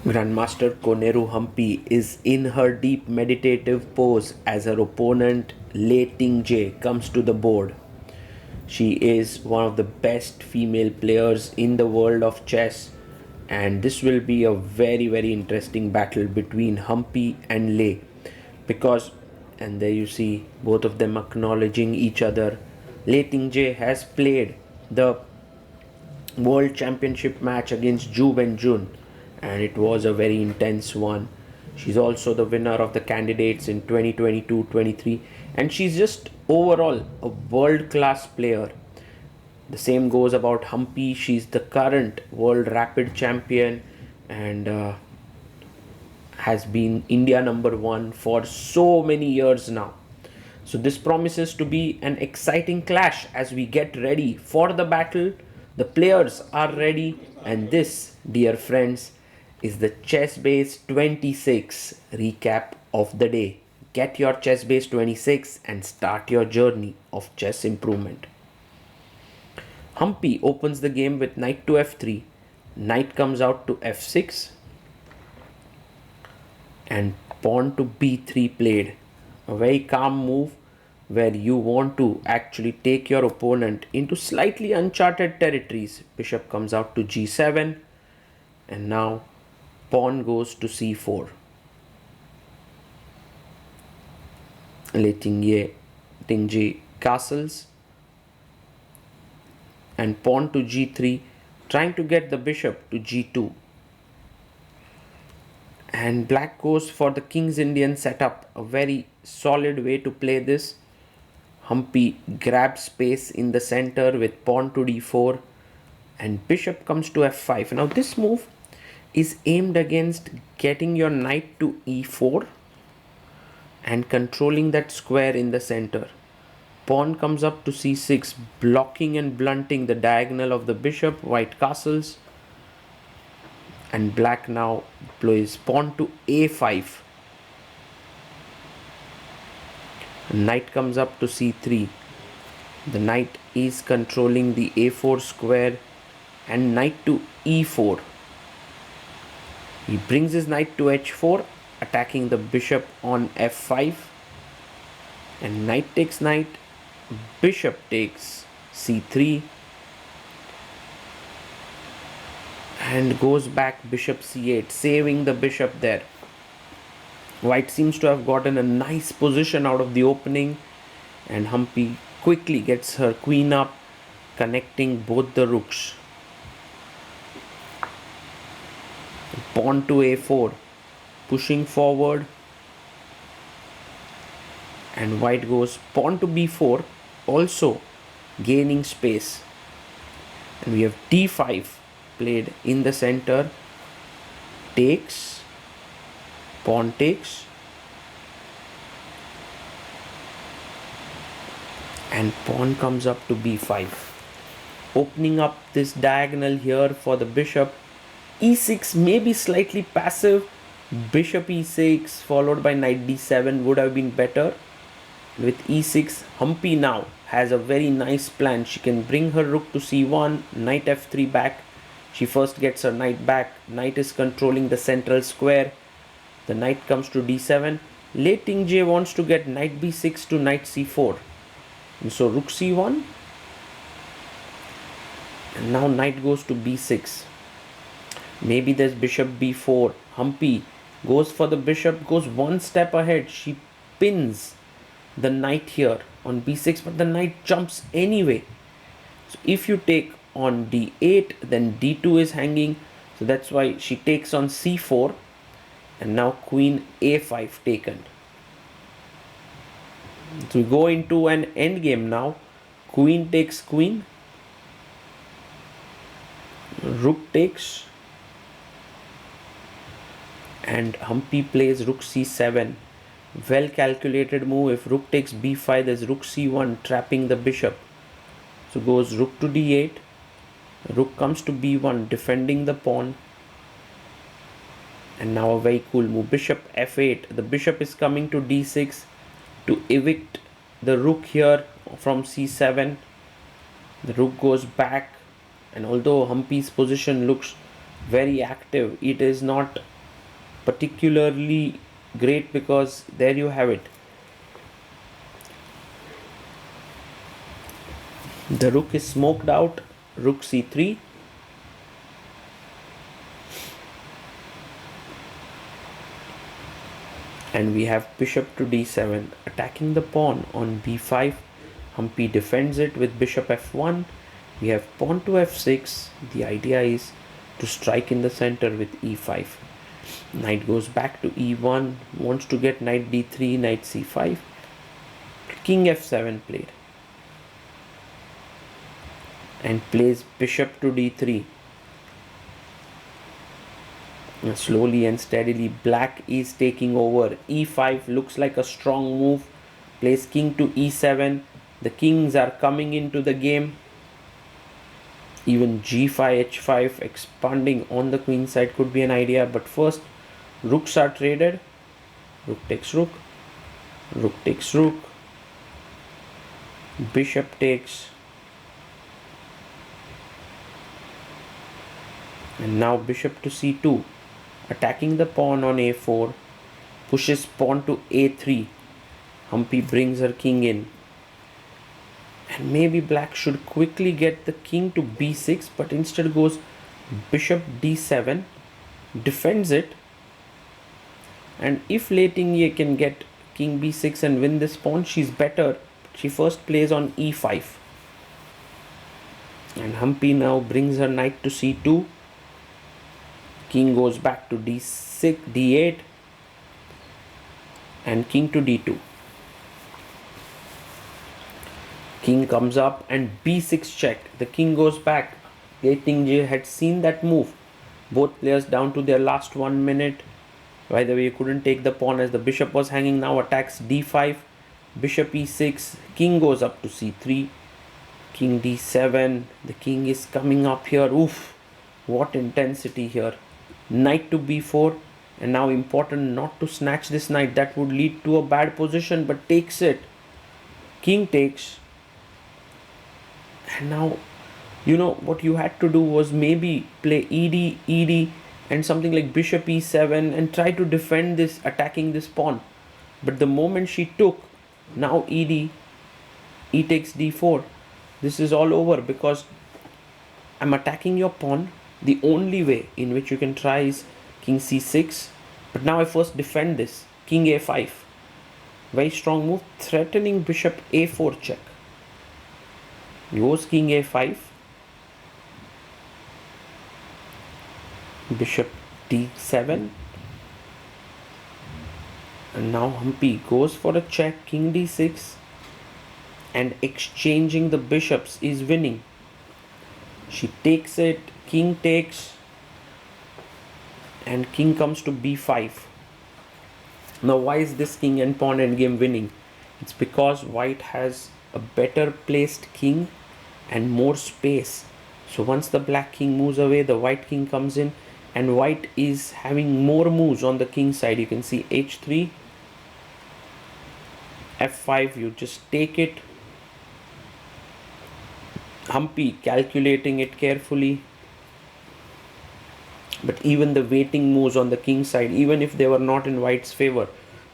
Grandmaster Koneru Humpy is in her deep meditative pose as her opponent Lei Tingjie comes to the board. She is one of the best female players in the world of chess, and this will be a very interesting battle between Humpy and Lei because, and there you see both of them acknowledging each other. Lei Tingjie has played the World Championship match against Ju Jun, and it was a very intense one. She's also the winner of the candidates in 2022-23, and she's just overall a world class player. The same goes about Humpy. She's the current World Rapid Champion and has been India number one for so many years now. So this promises to be an exciting clash as we get ready for the battle. The players are ready, and this, dear friends, is the ChessBase 26 recap of the day. Get your ChessBase 26 and start your journey of chess improvement. Humpy opens the game with knight to f3, knight comes out to f6, and pawn to b3 played. A very calm move where you want to actually take your opponent into slightly uncharted territories. Bishop comes out to g7, and now pawn goes to c4. Lei Tingjie castles and pawn to g3, trying to get the bishop to g2. And black goes for the King's Indian setup, a very solid way to play this. Humpy grabs space in the center with pawn to d4 and bishop comes to f5. Now this move is aimed against getting your knight to e4 and controlling that square in the center. Pawn comes up to c6, blocking and blunting the diagonal of the bishop. White castles, and black now plays pawn to a5. Knight comes up to c3. The knight is controlling the a4 square, and knight to e4. He brings his knight to h4, attacking the bishop on f5, and knight takes knight, bishop takes c3, and goes back bishop c8, saving the bishop there. White seems to have gotten a nice position out of the opening, and Humpy quickly gets her queen up, connecting both the rooks. Pawn to a4, pushing forward, and white goes pawn to b4, also gaining space. And we have d5 played in the center, takes, pawn takes, and pawn comes up to b5, opening up this diagonal here for the bishop. e6 may be slightly passive. Bishop e6 followed by knight d7 would have been better. With e6, Humpy now has a very nice plan. She can bring her rook to c1, knight f3 back. She first gets her knight back. Knight is controlling the central square. The knight comes to d7. Lei Tingjie wants to get knight b6 to knight c4. And so rook c1. And now knight goes to b6. Maybe there's bishop b4. Humpy goes for the bishop, goes one step ahead. She pins the knight here on b6, but the knight jumps anyway. So if you take on d8, then d2 is hanging. So that's why she takes on c4. And now queen a5 taken. So we go into an endgame now. Queen takes queen. Rook takes. And Humpy plays rook c7. Well calculated move. If rook takes b5, there's rook c1 trapping the bishop. So goes rook to d8. Rook comes to b1, defending the pawn. And now a very cool move. Bishop f8. The bishop is coming to d6 to evict the rook here from c7. The rook goes back, and although Humpy's position looks very active. It is not particularly great because there you have it. The rook is smoked out, rook c3. And we have bishop to d7, attacking the pawn on b5. Humpy defends it with bishop f1. We have pawn to f6. The idea is to strike in the center with e5. Knight goes back to e1, wants to get knight d3, knight c5. King f7 played. And plays bishop to d3. Slowly and steadily black is taking over. e5 looks like a strong move. Plays king to e7. The kings are coming into the game. Even g5, h5 expanding on the queen side could be an idea, but first rooks are traded. Rook takes rook, rook takes rook, bishop takes, and now bishop to c2, attacking the pawn on a4, pushes pawn to a3. Humpy brings her king in. And maybe black should quickly get the king to b6, but instead goes bishop d7, defends it. And if Lei Tingjie can get king b6 and win this pawn, she's better. She first plays on e5. And Humpy now brings her knight to c2. King goes back to d6, d8, and king to d2. King comes up and b6 check. The king goes back. Lei Tingjie had seen that move. Both players down to their last 1 minute. By the way, you couldn't take the pawn as the bishop was hanging. Now attacks d5, bishop e6, king goes up to c3, king d7. The king is coming up here. Oof, what intensity here. Knight to b4, and now important not to snatch this knight. That would lead to a bad position, but takes it. King takes. And now, you know, what you had to do was maybe play ed, and something like bishop e7 and try to defend this, attacking this pawn. But the moment she took, now ed, e takes d4, this is all over because I'm attacking your pawn. The only way in which you can try is king c6, but now I first defend this, king a5. Very strong move, threatening bishop a4 check. Goes king a5, bishop d7, and now Humpy goes for a check, king d6, and exchanging the bishops is winning. She takes it, king takes, and king comes to b5. Now why is this king and pawn endgame winning? It's because white has a better placed king and more space. So once the black king moves away, the white king comes in, and white is having more moves on the king side. You can see h3, f5, you just take it. Humpy calculating it carefully. But even the waiting moves on the king side, even if they were not in white's favor,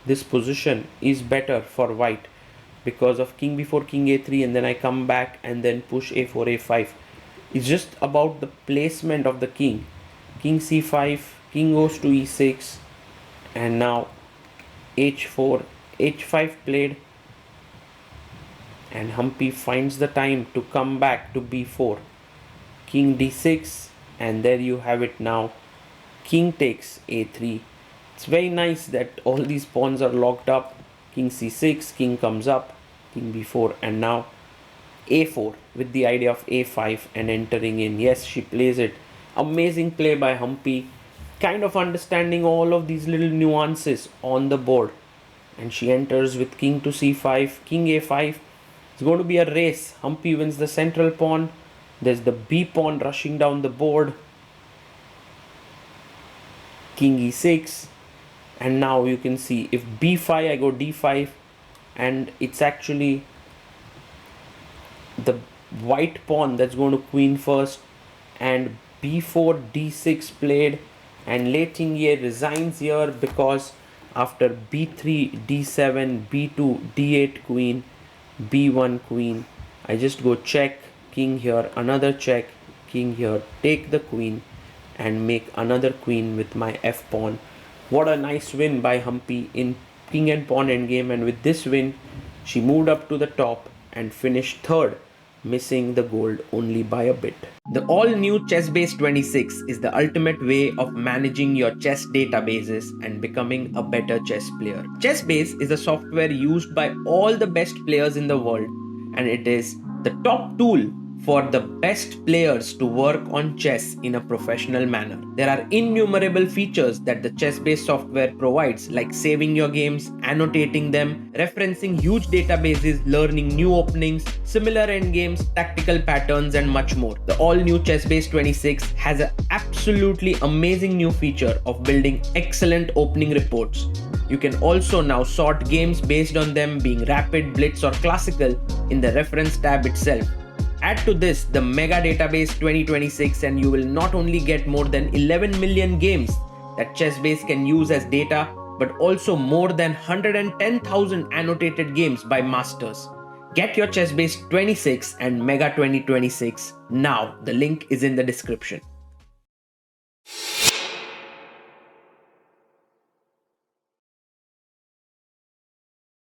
this position is better for white because of king before king a3, and then I come back and then push a4, a5. It's just about the placement of the king. King c5, king goes to e6, and now h4, h5 played, and Humpy finds the time to come back to b4. King d6, and there you have it now. King takes a3. It's very nice that all these pawns are locked up. King c6, king comes up, king b4, and now a4 with the idea of a5 and entering in. Yes, she plays it. Amazing play by Humpy, kind of understanding all of these little nuances on the board. And she enters with king to c5, king a5. It's going to be a race. Humpy wins the central pawn. There's the b pawn rushing down the board. King e6. And now you can see if b5, I go d5, and it's actually the white pawn that's going to queen first, and b4 d6 played, and Lei Tingjie resigns here because after b3 d7 b2 d8 queen b1 queen, I just go check, king here, another check, king here, take the queen and make another queen with my f pawn. What a nice win by Humpy in king and pawn endgame, and with this win she moved up to the top and finished third, missing the gold only by a bit. The all-new ChessBase 26 is the ultimate way of managing your chess databases and becoming a better chess player. ChessBase is a software used by all the best players in the world, and it is the top tool for the best players to work on chess in a professional manner. There are innumerable features that the ChessBase software provides, like saving your games, annotating them, referencing huge databases, learning new openings, similar endgames, tactical patterns, and much more. The all-new ChessBase 26 has an absolutely amazing new feature of building excellent opening reports. You can also now sort games based on them being rapid, blitz, or classical in the reference tab itself. Add to this the Mega Database 2026 and you will not only get more than 11 million games that ChessBase can use as data, but also more than 110,000 annotated games by masters. Get your ChessBase 26 and Mega 2026 now. The link is in the description.